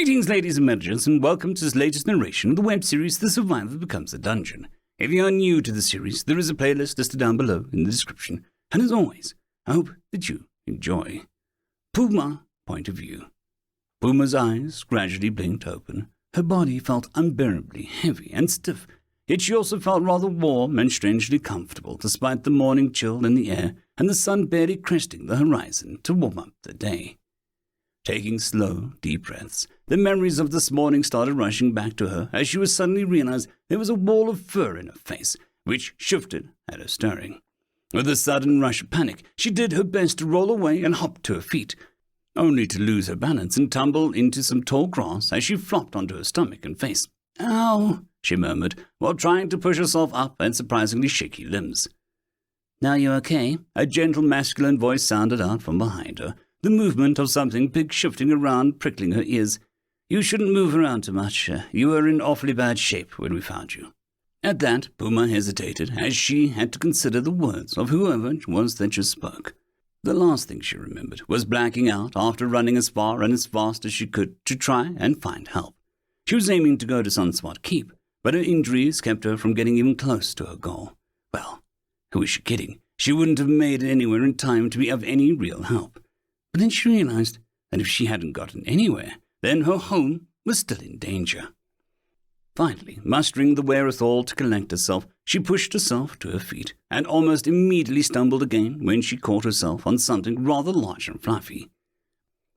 Greetings, ladies and gentlemen, and welcome to this latest narration of the web series The Survivor Becomes a Dungeon. If you are new to the series, there is a playlist listed down below in the description, and as always, I hope that you enjoy. Puma Point of View. Puma's eyes gradually blinked open. Her body felt unbearably heavy and stiff, yet she also felt rather warm and strangely comfortable despite the morning chill in the air and the sun barely cresting the horizon to warm up the day. Taking slow, deep breaths, the memories of this morning started rushing back to her as she was suddenly realized there was a wall of fur in her face, which shifted at her stirring. With a sudden rush of panic, she did her best to roll away and hop to her feet, only to lose her balance and tumble into some tall grass as she flopped onto her stomach and face. "Ow," she murmured, while trying to push herself up and surprisingly shaky limbs. "Now you okay?" A gentle masculine voice sounded out from behind her, the movement of something big shifting around, prickling her ears. "You shouldn't move around too much. You were in awfully bad shape when we found you." At that, Puma hesitated, as she had to consider the words of whoever it was that just spoke. The last thing she remembered was blacking out after running as far and as fast as she could to try and find help. She was aiming to go to Sunspot Keep, but her injuries kept her from getting even close to her goal. Well, who was she kidding? She wouldn't have made it anywhere in time to be of any real help. But then she realized that if she hadn't gotten anywhere, then her home was still in danger. Finally, mustering the wherewithal to collect herself, she pushed herself to her feet and almost immediately stumbled again when she caught herself on something rather large and fluffy.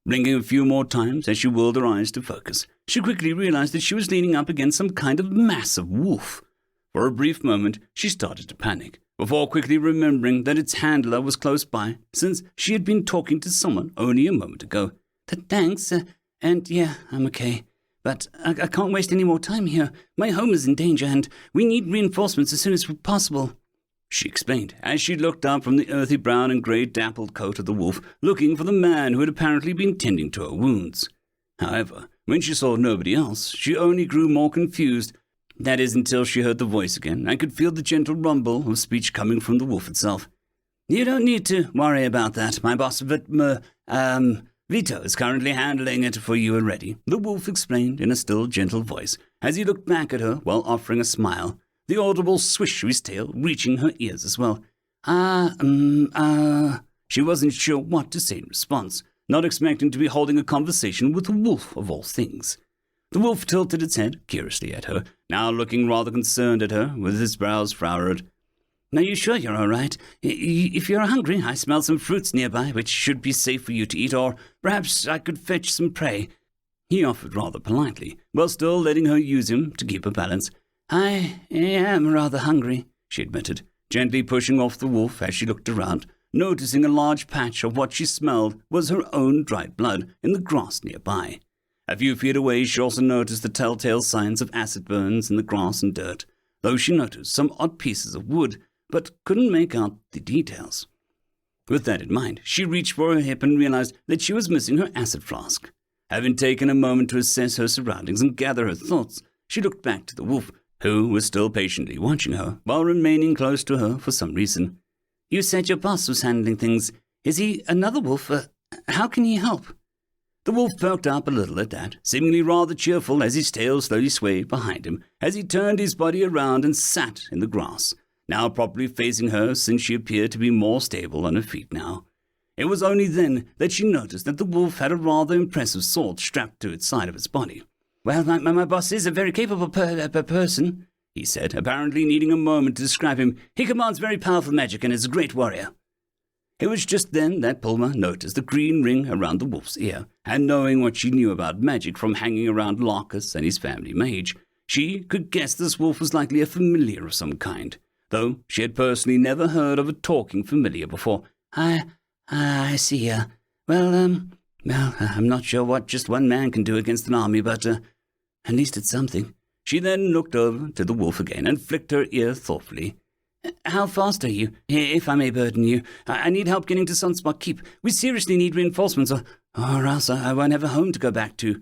Blinking a few more times as she whirled her eyes to focus, she quickly realized that she was leaning up against some kind of massive wolf. For a brief moment, she started to panic, before quickly remembering that its handler was close by, since she had been talking to someone only a moment ago. "Thanks, and yeah, I'm okay. But I can't waste any more time here. My home is in danger, and we need reinforcements as soon as possible," she explained, as she looked up from the earthy brown and grey dappled coat of the wolf, looking for the man who had apparently been tending to her wounds. However, when she saw nobody else, she only grew more confused. That is, until she heard the voice again and could feel the gentle rumble of speech coming from the wolf itself. "You don't need to worry about that. My boss, Vito is currently handling it for you already," the wolf explained in a still gentle voice, as he looked back at her while offering a smile, the audible swish of his tail reaching her ears as well. She wasn't sure what to say in response, not expecting to be holding a conversation with the wolf of all things. The wolf tilted its head curiously at her, now looking rather concerned at her, with his brows furrowed. "Are you sure you're all right? If you're hungry, I smell some fruits nearby, which should be safe for you to eat, or perhaps I could fetch some prey," he offered rather politely, while still letting her use him to keep her balance. "I am rather hungry," she admitted, gently pushing off the wolf as she looked around, noticing a large patch of what she smelled was her own dried blood in the grass nearby. A few feet away, she also noticed the telltale signs of acid burns in the grass and dirt, though she noticed some odd pieces of wood, but couldn't make out the details. With that in mind, she reached for her hip and realized that she was missing her acid flask. Having taken a moment to assess her surroundings and gather her thoughts, she looked back to the wolf, who was still patiently watching her, while remaining close to her for some reason. "You said your boss was handling things. Is he another wolf? How can he help?" The wolf perked up a little at that, seemingly rather cheerful as his tail slowly swayed behind him, as he turned his body around and sat in the grass, now properly facing her since she appeared to be more stable on her feet now. It was only then that she noticed that the wolf had a rather impressive sword strapped to its side of its body. "Well, my boss is a very capable person," he said, apparently needing a moment to describe him. "He commands very powerful magic and is a great warrior." It was just then that Puma noticed the green ring around the wolf's ear, and knowing what she knew about magic from hanging around Larkus and his family mage, she could guess this wolf was likely a familiar of some kind, though she had personally never heard of a talking familiar before. I see. Well, I'm not sure what just one man can do against an army, but at least it's something." She then looked over to the wolf again and flicked her ear thoughtfully. "How fast are you, if I may burden you? I need help getting to Sunspot Keep. We seriously need reinforcements, or else I won't have a home to go back to."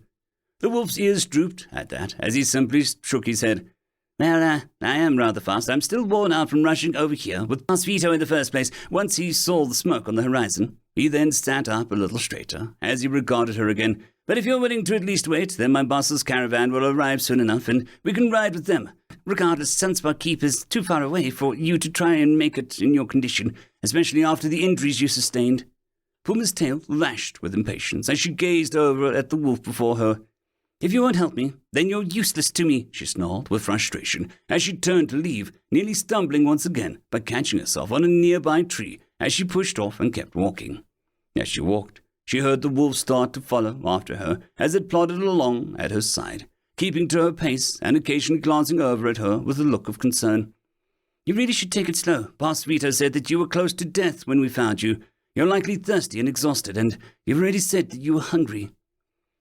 The wolf's ears drooped at that, as he simply shook his head. "Well, I am rather fast. I'm still worn out from rushing over here with Vito in the first place, once he saw the smoke on the horizon. He then sat up a little straighter as he regarded her again. "But if you're willing to at least wait, then my boss's caravan will arrive soon enough, and we can ride with them. Regardless, Sunspot Keep is too far away for you to try and make it in your condition, especially after the injuries you sustained." Puma's tail lashed with impatience as she gazed over at the wolf before her. "If you won't help me, then you're useless to me," she snarled with frustration as she turned to leave, nearly stumbling once again by catching herself on a nearby tree as she pushed off and kept walking. As she walked, she heard the wolf start to follow after her as it plodded along at her side, keeping to her pace and occasionally glancing over at her with a look of concern. "You really should take it slow. Boss Vito said that you were close to death when we found you. You're likely thirsty and exhausted, and you've already said that you were hungry."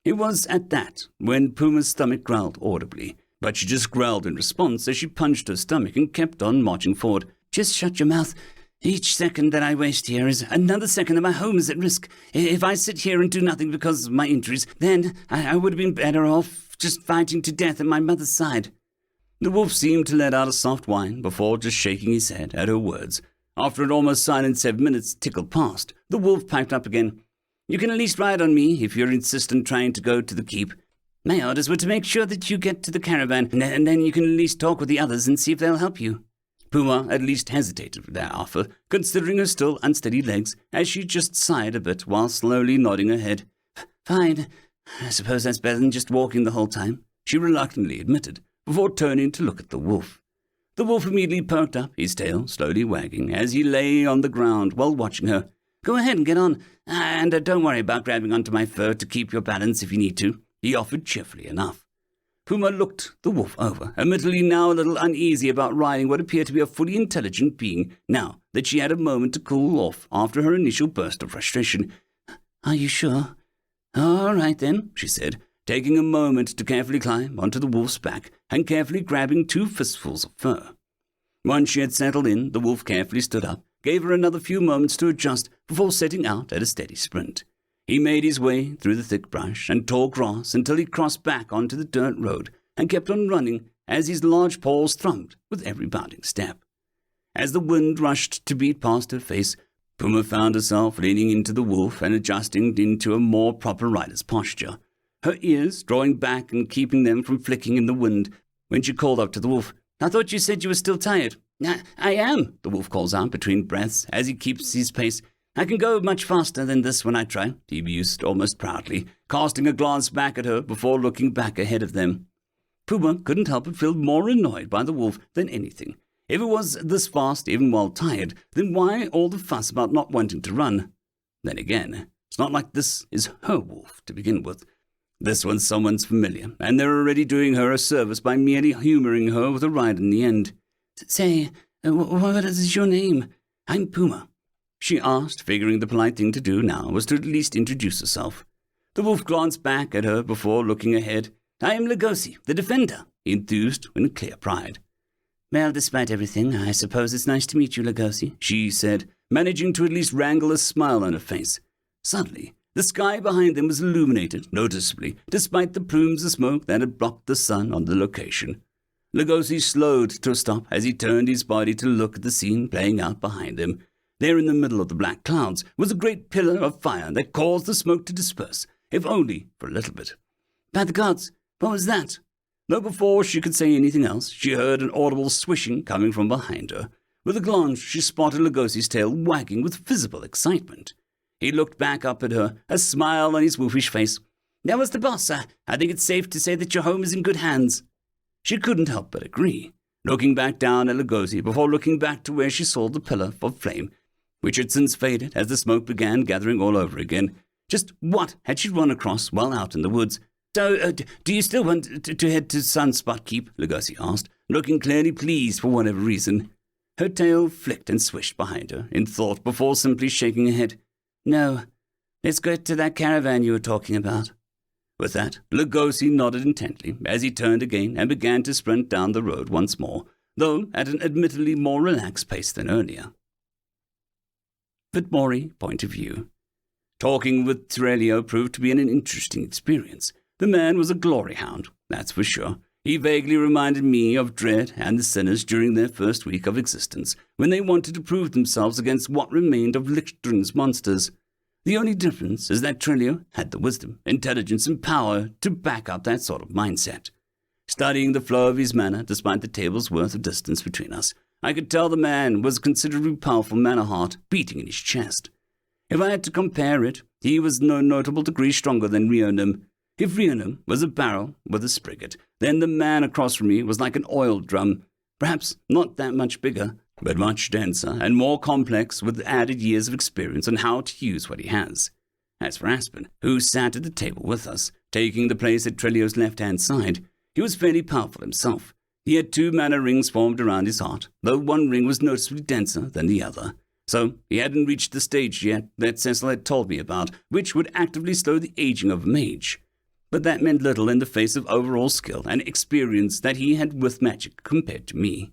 It was at that when Puma's stomach growled audibly, but she just growled in response as she punched her stomach and kept on marching forward. "Just shut your mouth. Each second that I waste here is another second that my home is at risk. If I sit here and do nothing because of my injuries, then I would have been better off just fighting to death at my mother's side." The wolf seemed to let out a soft whine before just shaking his head at her words. After an almost silent 7 minutes tickled past, the wolf piped up again. "You can at least ride on me if you're insistent trying to go to the keep. My orders were to make sure that you get to the caravan, and then you can at least talk with the others and see if they'll help you." Puma at least hesitated with that offer, considering her still unsteady legs, as she just sighed a bit while slowly nodding her head. "Fine. I suppose that's better than just walking the whole time," she reluctantly admitted, before turning to look at the wolf. The wolf immediately perked up, his tail slowly wagging as he lay on the ground while watching her. "Go ahead and get on, and don't worry about grabbing onto my fur to keep your balance if you need to," he offered cheerfully enough. Puma looked the wolf over, admittedly now a little uneasy about riding what appeared to be a fully intelligent being, now that she had a moment to cool off after her initial burst of frustration. "Are you sure?" "All right then," she said, taking a moment to carefully climb onto the wolf's back and carefully grabbing 2 fistfuls of fur. Once she had settled in, the wolf carefully stood up, gave her another few moments to adjust before setting out at a steady sprint. He made his way through the thick brush and tall grass until he crossed back onto the dirt road and kept on running as his large paws thrummed with every bounding step. As the wind rushed to beat past her face, Puma found herself leaning into the wolf and adjusting into a more proper rider's posture, her ears drawing back and keeping them from flicking in the wind when she called up to the wolf. "I thought you said you were still tired." I am," the wolf calls out between breaths as he keeps his pace. "I can go much faster than this when I try," he mused almost proudly, casting a glance back at her before looking back ahead of them. Puma couldn't help but feel more annoyed by the wolf than anything. If it was this fast, even while tired, then why all the fuss about not wanting to run? Then again, it's not like this is her wolf to begin with. This one's someone's familiar, and they're already doing her a service by merely humoring her with a ride in the end. "Say, what is your name?" "I'm Puma," she asked, figuring the polite thing to do now was to at least introduce herself. The wolf glanced back at her before looking ahead. "I am Lugosi, the Defender," he enthused with clear pride. "Well, despite everything, I suppose it's nice to meet you, Lugosi," she said, managing to at least wrangle a smile on her face. Suddenly, the sky behind them was illuminated noticeably, despite the plumes of smoke that had blocked the sun on the location. Lugosi slowed to a stop as he turned his body to look at the scene playing out behind him. There in the middle of the black clouds was a great pillar of fire that caused the smoke to disperse, if only for a little bit. "By the gods, what was that?" Though before she could say anything else, she heard an audible swishing coming from behind her. With a glance, she spotted Lugosi's tail wagging with visible excitement. He looked back up at her, a smile on his wolfish face. "That was the boss. I think it's safe to say that your home is in good hands." She couldn't help but agree, looking back down at Lugosi before looking back to where she saw the pillar of flame, which had since faded as the smoke began gathering all over again. Just what had she run across while out in the woods? "So, do you still want to head to Sunspot Keep?" Lugosi asked, looking clearly pleased for whatever reason. Her tail flicked and swished behind her in thought before simply shaking her head. "No, let's get to that caravan you were talking about." With that, Lugosi nodded intently as he turned again and began to sprint down the road once more, though at an admittedly more relaxed pace than earlier. But point of view. Talking with Tirelio proved to be an interesting experience. The man was a glory hound, that's for sure. He vaguely reminded me of Dread and the Sinners during their first week of existence, when they wanted to prove themselves against what remained of Lichtgren's monsters. The only difference is that Trelio had the wisdom, intelligence, and power to back up that sort of mindset. Studying the flow of his manner, despite the table's worth of distance between us, I could tell the man was a considerably powerful manor heart beating in his chest. If I had to compare it, he was no notable degree stronger than Rionim. If Rionim was a barrel with a spigot, then the man across from me was like an oil drum, perhaps not that much bigger, but much denser and more complex with added years of experience on how to use what he has. As for Aspen, who sat at the table with us, taking the place at Trelio's left-hand side, he was fairly powerful himself. He had 2 mana rings formed around his heart, though one ring was noticeably denser than the other. So he hadn't reached the stage yet that Cecil had told me about, which would actively slow the aging of a mage. But that meant little in the face of overall skill and experience that he had with magic compared to me.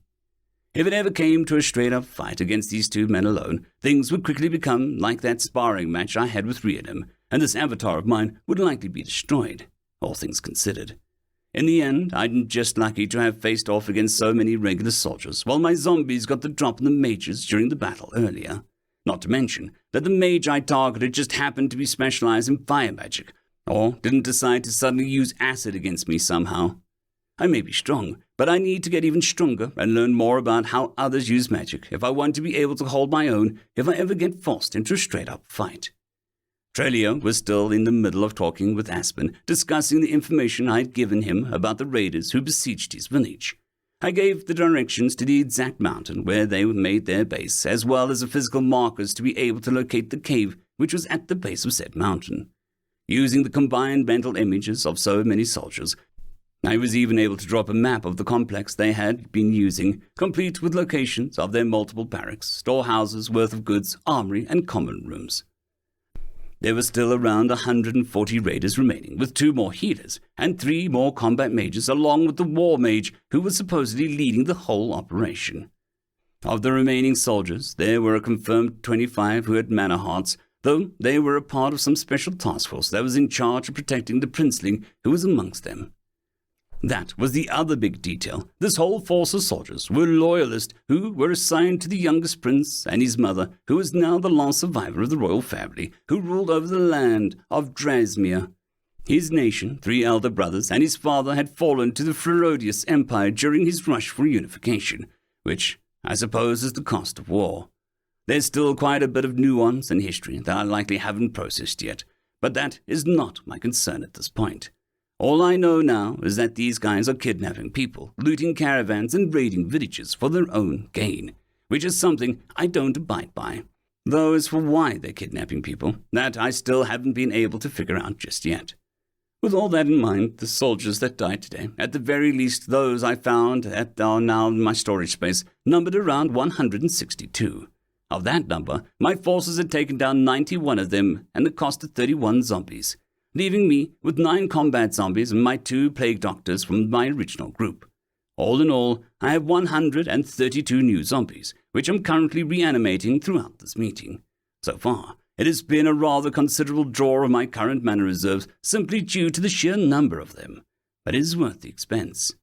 If it ever came to a straight-up fight against these 2 men alone, things would quickly become like that sparring match I had with Rionim, and this avatar of mine would likely be destroyed, all things considered. In the end, I'm just lucky to have faced off against so many regular soldiers, while my zombies got the drop on the mages during the battle earlier. Not to mention that the mage I targeted just happened to be specialized in fire magic, or didn't decide to suddenly use acid against me somehow. I may be strong, but I need to get even stronger and learn more about how others use magic if I want to be able to hold my own if I ever get forced into a straight-up fight. Trelio was still in the middle of talking with Aspen, discussing the information I had given him about the raiders who besieged his village. I gave the directions to the exact mountain where they made their base, as well as the physical markers to be able to locate the cave which was at the base of said mountain. Using the combined mental images of so many soldiers, I was even able to drop a map of the complex they had been using, complete with locations of their multiple barracks, storehouses worth of goods, armory, and common rooms. There were still around 140 raiders remaining, with 2 more healers and 3 more combat mages, along with the war mage who was supposedly leading the whole operation. Of the remaining soldiers, there were a confirmed 25 who had mana hearts, though they were a part of some special task force that was in charge of protecting the princeling who was amongst them. That was the other big detail. This whole force of soldiers were loyalists who were assigned to the youngest prince and his mother, who was now the last survivor of the royal family, who ruled over the land of Dragzoon. His nation, 3 elder brothers, and his father had fallen to the Ferocious Empire during his rush for unification, which I suppose is the cost of war. There's still quite a bit of nuance and history that I likely haven't processed yet, but that is not my concern at this point. All I know now is that these guys are kidnapping people, looting caravans, and raiding villages for their own gain, which is something I don't abide by. Though as for why they're kidnapping people, that I still haven't been able to figure out just yet. With all that in mind, the soldiers that died today, at the very least those I found are now in my storage space, numbered around 162. Of that number, my forces had taken down 91 of them and the cost of 31 zombies, leaving me with 9 combat zombies and my 2 plague doctors from my original group. All in all, I have 132 new zombies, which I'm currently reanimating throughout this meeting. So far, it has been a rather considerable draw of my current mana reserves simply due to the sheer number of them, but it is worth the expense.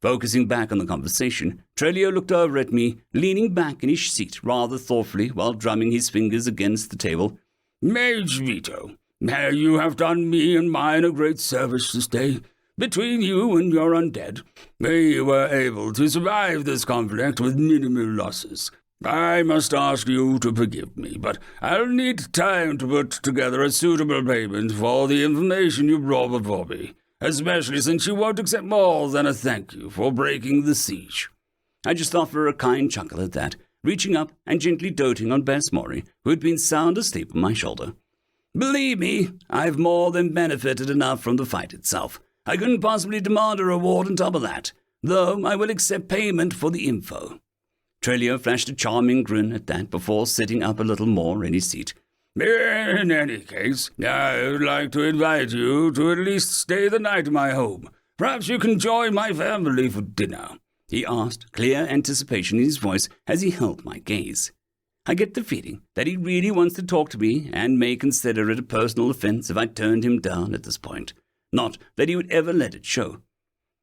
Focusing back on the conversation, Trelio looked over at me, leaning back in his seat rather thoughtfully while drumming his fingers against the table. "Mage Vito, you have done me and mine a great service this day. Between you and your undead, we were able to survive this conflict with minimal losses. I must ask you to forgive me, but I'll need time to put together a suitable payment for the information you brought before me, especially since you won't accept more than a thank you for breaking the siege." I just offer a kind chuckle at that, reaching up and gently doting on Bess Mori, who had been sound asleep on my shoulder. "Believe me, I've more than benefited enough from the fight itself. I couldn't possibly demand a reward on top of that, though I will accept payment for the info." Trelio flashed a charming grin at that before sitting up a little more in his seat. "In any case, I would like to invite you to at least stay the night in my home. Perhaps you can join my family for dinner," he asked, clear anticipation in his voice as he held my gaze. I get the feeling that he really wants to talk to me and may consider it a personal offense if I turned him down at this point. Not that he would ever let it show.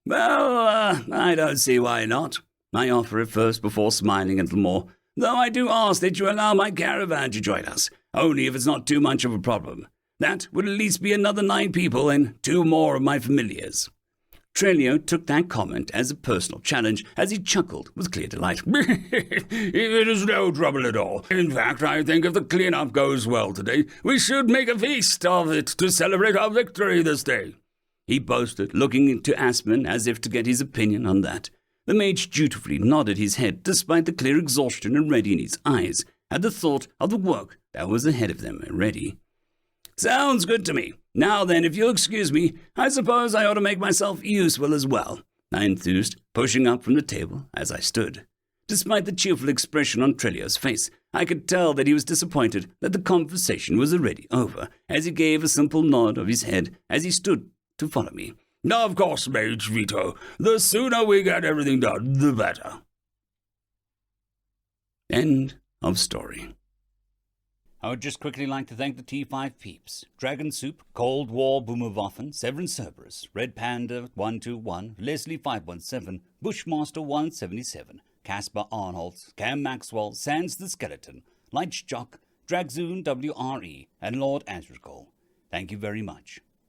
"Well, I don't see why not," I offer at first before smiling a little more, "though I do ask that you allow my caravan to join us. only if it's not too much of a problem. That would at least be another 9 people and 2 more of my familiars. Trelio took that comment as a personal challenge as he chuckled with clear delight. It is no trouble at all. In fact, I think if the clean-up goes well today, we should make a feast of it to celebrate our victory this day. He boasted, looking into Aspen as if to get his opinion on that. The mage dutifully nodded his head despite the clear exhaustion already in his eyes at the thought of the work that was ahead of them already. Sounds good to me. Now then, if you'll excuse me, I suppose I ought to make myself useful as well, I enthused, pushing up from the table as I stood. Despite the cheerful expression on Trellio's face, I could tell that he was disappointed that the conversation was already over, as he gave a simple nod of his head as he stood to follow me. Of course, Mage Vito. The sooner we get everything done, the better. End of story. I would just quickly like to thank the T5 peeps, Dragon Soup, Cold War Boomerwaffen, Sevaren Serberous, Red Panda 121, Leslie 517, Bushmaster 177, Casper Arnholtz, Cam Maxwell, Sans the Skeleton, Light Jock, Dragzoon W.R.E, and Lord Azrakal. Thank you very much.